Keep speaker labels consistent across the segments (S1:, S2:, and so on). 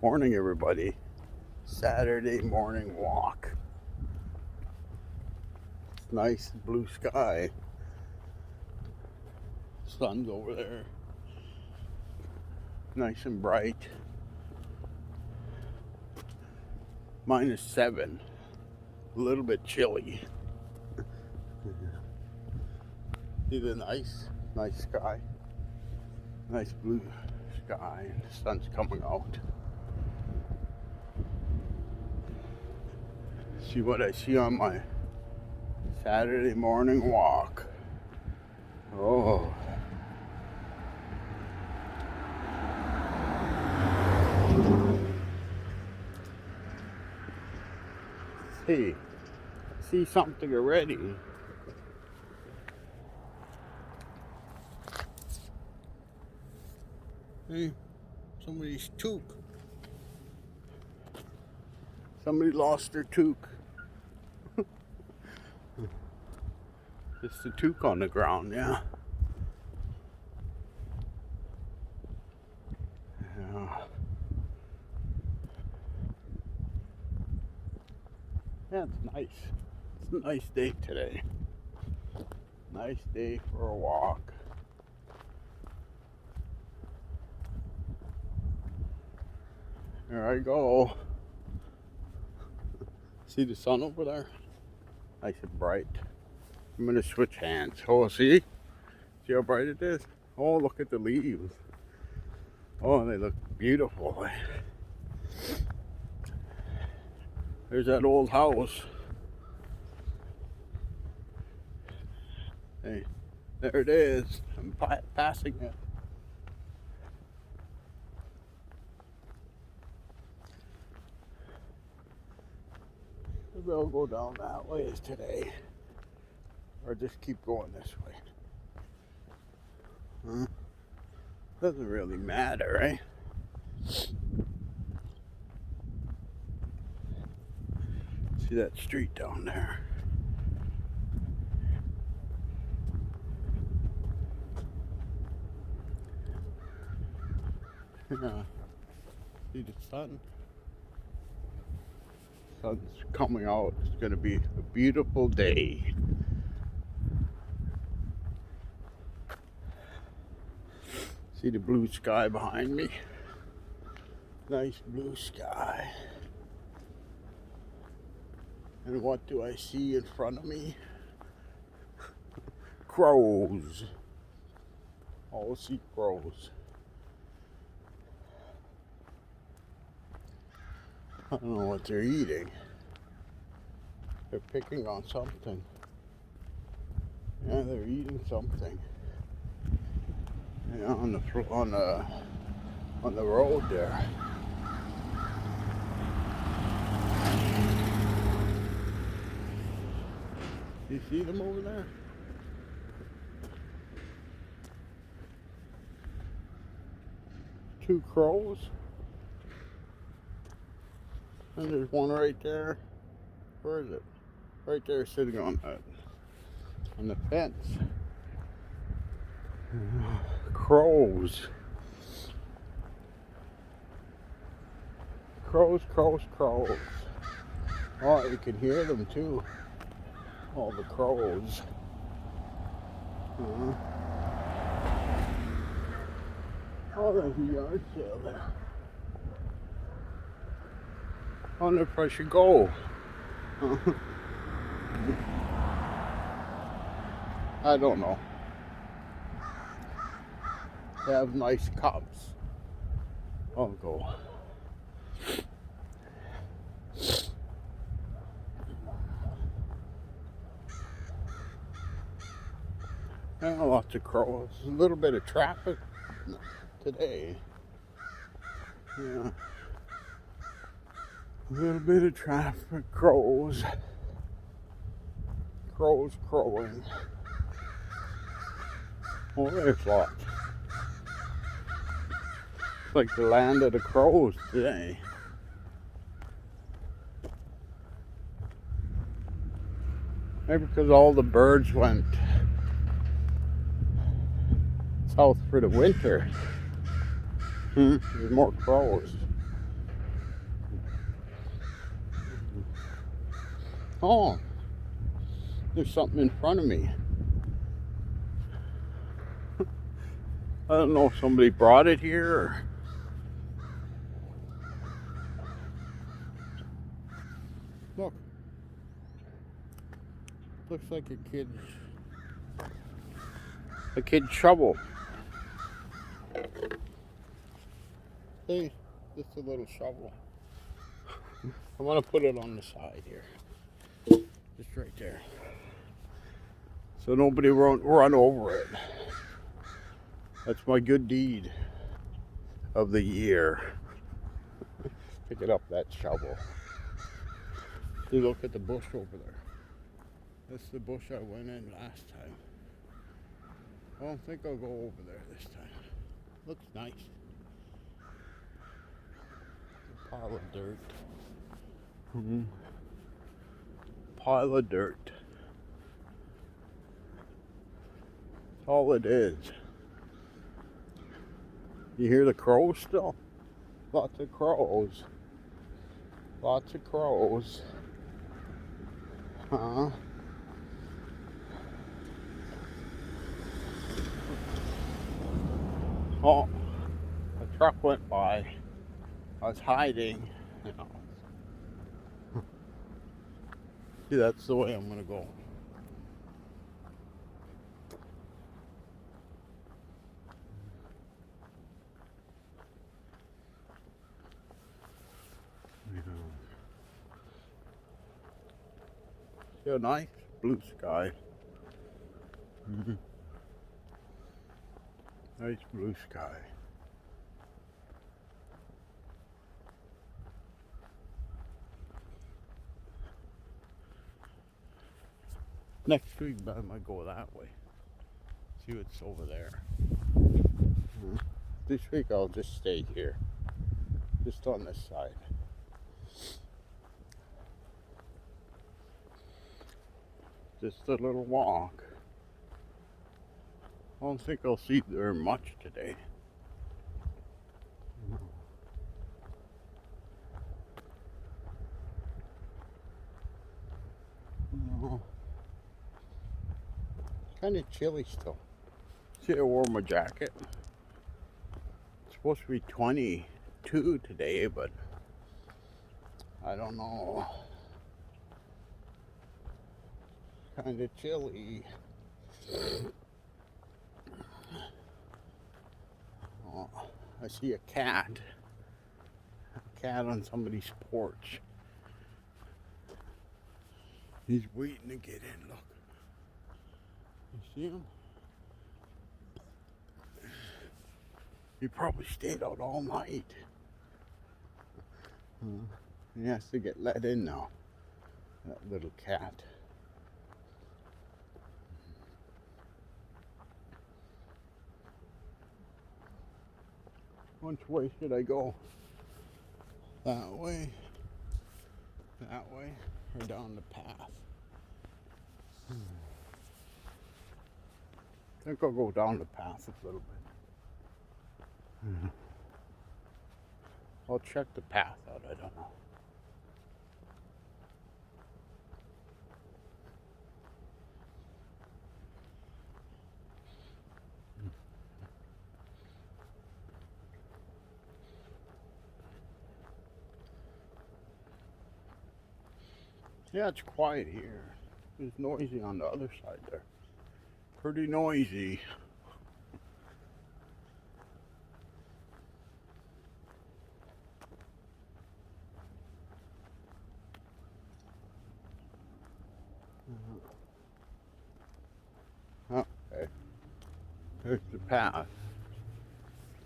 S1: Morning, everybody. Saturday morning walk. It's nice blue sky. Sun's over there. Nice and bright. -7. A little bit chilly. See the nice sky. Nice blue sky. And the sun's coming out. See what I see on my Saturday morning walk. Oh. Hey, I see something already. Hey, somebody's toque. Somebody lost their toque. Just a toque on the ground, yeah. Yeah, it's nice. It's a nice day today. Nice day for a walk. There I go. See the sun over there? Nice and bright. I'm gonna switch hands. Oh, see? See how bright it is? Oh, look at the leaves. Oh, they look beautiful. There's that old house. Hey, there it is. I'm passing it. Maybe I'll go down that way today. Or just keep going this way. Huh? Doesn't really matter, right? See that street down there? Yeah. See the sun? Sun's coming out. It's gonna be a beautiful day. See the blue sky behind me? Nice blue sky. And what do I see in front of me? Crows. All see crows. I don't know what they're eating. They're picking on something. Yeah, they're eating something. Yeah, on the road there. You see them over there? Two crows. And there's one right there. Where is it? Right there, sitting on the fence. Crows. Crows. Oh, you can hear them too. All the crows. Oh, there's a yard sale there. I wonder if I should go. I don't know. They have nice cups. I'll go. Yeah, lots of crows. A little bit of traffic today. Yeah. A little bit of traffic. Crows crowing. Oh, there's lots. It's like the land of the crows today. Maybe because all the birds went south for the winter. There's more crows. Oh, there's something in front of me. I don't know if somebody brought it here or... Look. Looks like a kid's shovel. See, just a little shovel. I want to put it on the side here. Just right there. So nobody run over it. That's my good deed of the year. Pick it up, that shovel. You look at the bush over there. That's the bush I went in last time. I don't think I'll go over there this time. Looks nice. A pile of dirt. Pile of dirt. That's all it is. You hear the crows still? Lots of crows. Lots of crows. Huh? Oh, a truck went by. I was hiding. You know. See, that's the way I'm gonna go. See a nice blue sky. Nice blue sky. Next week I might go that way. See what's over there. This week I'll just stay here. Just on this side. Just a little walk. I don't think I'll see very much today. No. Kind of chilly still. See, I wore my jacket. It's supposed to be 22 today, but I don't know. Kind of chilly. Oh, I see a cat. A cat on somebody's porch. He's waiting to get in. Look. You see him? He probably stayed out all night. He has to get let in now. That little cat. Which way should I go? That way, or down the path? I think I'll go down the path a little bit. I'll check the path out, I don't know. Yeah, it's quiet here. It's noisy on the other side there. Pretty noisy. Okay. There's the path.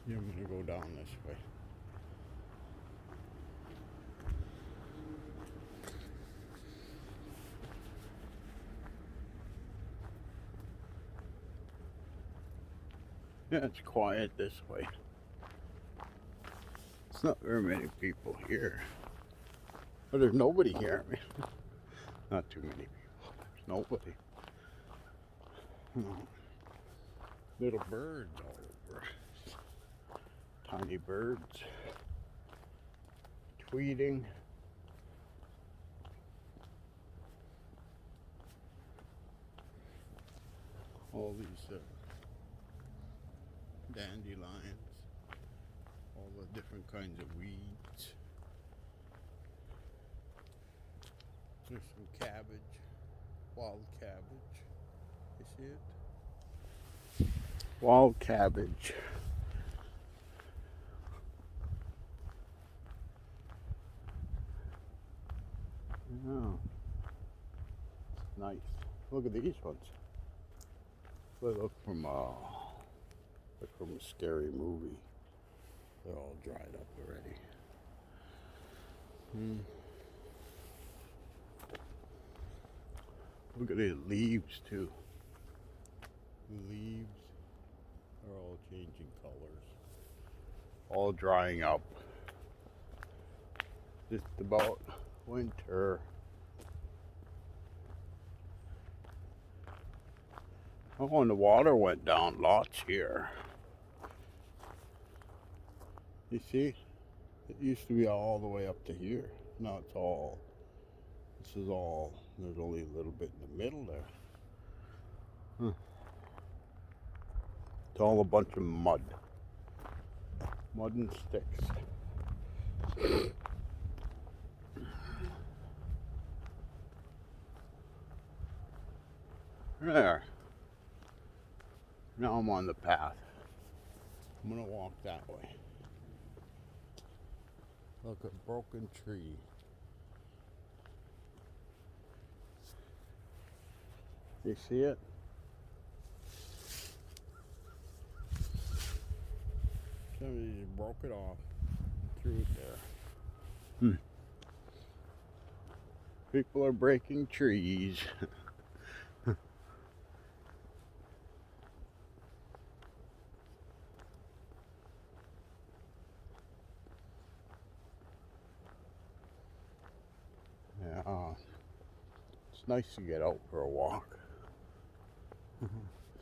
S1: Yeah, I'm gonna go down this way. Yeah, it's quiet this way. It's not very many people here. But there's nobody here. I mean, not too many people. There's nobody. Little birds all over. Tiny birds. Tweeting. All these dandelions, all the different kinds of weeds. There's some cabbage, wild cabbage. You see it? Wild cabbage. Yeah. Nice. Look at these ones. They look from a scary movie. They're all dried up already. Look at the leaves too. The leaves are all changing colors. All drying up. Just about winter. Oh, and the water went down lots here. You see? It used to be all the way up to here. Now it's all, this is all, there's only a little bit in the middle there. It's all a bunch of mud. Mud and sticks. There. Now I'm on the path. I'm gonna walk that way. Look, a broken tree. You see it? Somebody just broke it off, threw it there. People are breaking trees. Yeah, it's nice to get out for a walk.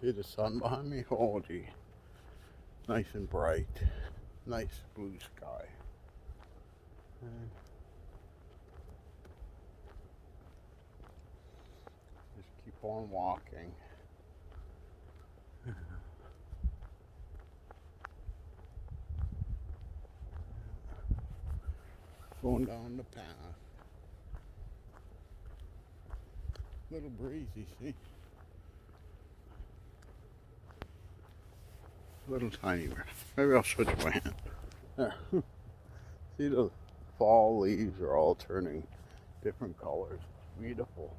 S1: See the sun behind me? Oh gee, nice and bright, nice blue sky. Just keep on walking. Going down the path. Little breezy, see? Little tiny bit. Maybe I'll switch my hand. There. See, the fall leaves are all turning different colors. It's beautiful.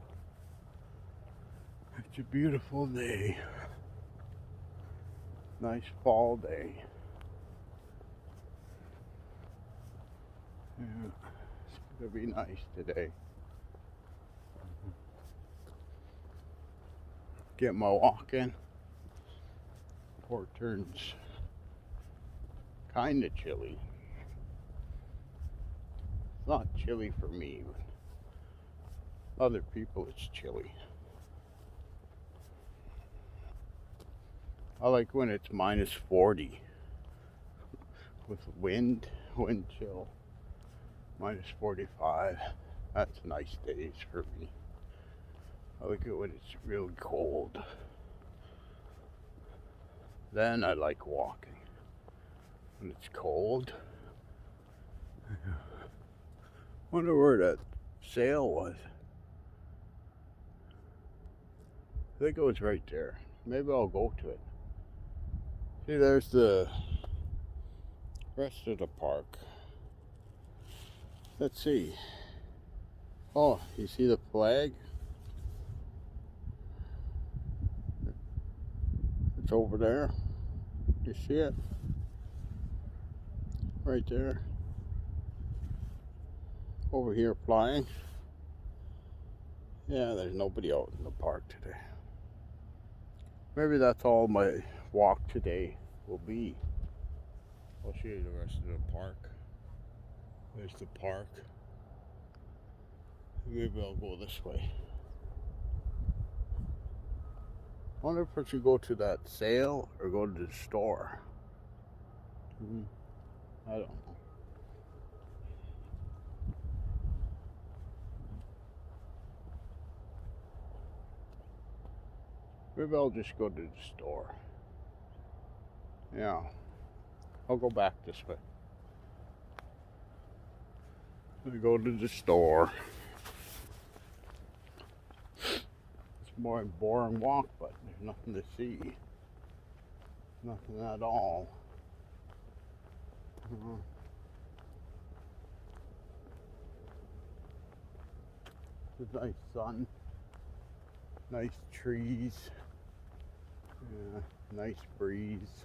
S1: It's a beautiful day. Nice fall day. Yeah, it's gonna be nice today. Get my walk in before it turns kind of chilly. It's not chilly for me, but other people it's chilly. I like when it's minus 40 with wind chill. Minus 45. That's nice days for me. I like it when it's really cold. Then I like walking. When it's cold. Wonder where that sail was. I think it was right there. Maybe I'll go to it. See, there's the rest of the park. Let's see. Oh, you see the flag? It's over there. You see it? Right there. Over here flying. Yeah, there's nobody out in the park today. Maybe that's all my walk today will be. I'll show you the rest of the park. There's the park. Maybe I'll go this way. I wonder if I should go to that sale or go to the store. I don't know. Maybe I'll just go to the store. Yeah, I'll go back this way. I go to the store. It's more a boring walk, but there's nothing to see. Nothing at all. Uh, It's a nice sun, nice trees, yeah, nice breeze.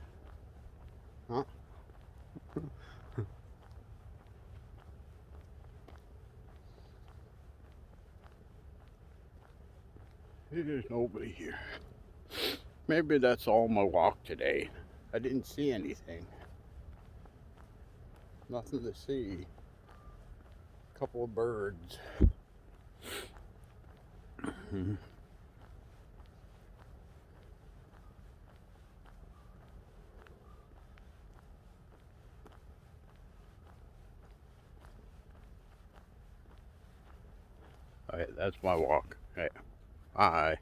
S1: Huh? There's nobody here. Maybe that's all my walk today. I didn't see anything. Nothing to see. A couple of birds. Alright, that's my walk. Okay. Bye.